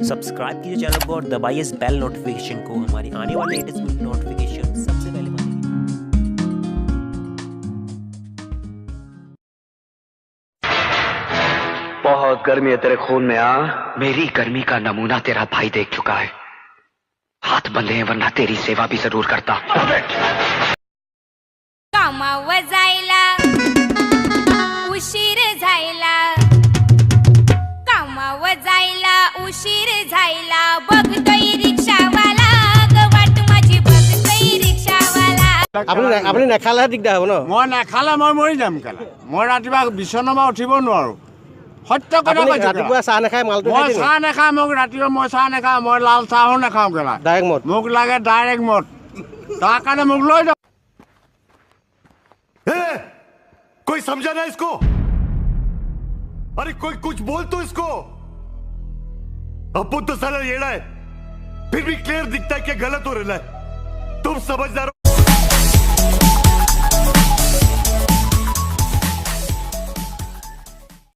Subscribe कीजिए channel को और दबाइए इस बेल नोटिफिकेशन को हमारी आने वाली लेटेस्ट नोटिफिकेशन सबसे पहले पाने के लिए। बहुत गर्मी है तेरे खून में। मेरी गर्मी का नमूना तेरा भाई देख चुका है। हाथ बंधे हैं वरना तेरी सेवा भी जरूर करता। कामावर जायला उशीर झायला, कामावर जायला उशीर झायला, बघतोय रिक्षावाला वाट माझी, बघतोय रिक्षावाला। আপুনি নেখালে দিগদাৰ হ'ব ন? মই নাখালে মই মৰি যাম কেলা। মই ৰাতিপুৱা বিচনাৰ পৰা উঠিব নোৱাৰো। সত্য কথা কৈছো। ৰাতিপুৱা চাহ নাখায় মালটো মই চাহ নাখাওঁ, মোক ৰাতিপুৱা মই চাহ নাখাওঁ, মই লাল চাহো নাখাওঁ কেলা। ডাইৰেক্ট মদ মোক লাগে ডাইৰেক্ট মদ। তাৰ কাৰণে মোক লৈ যাও। कोई समझा ना इसको? अरे कोई कुछ बोल तो इसको। अप्पू तो साला येड़ा है, फिर भी क्लियर दिखता है कि गलत हो रहा है। तुम समझदार हो।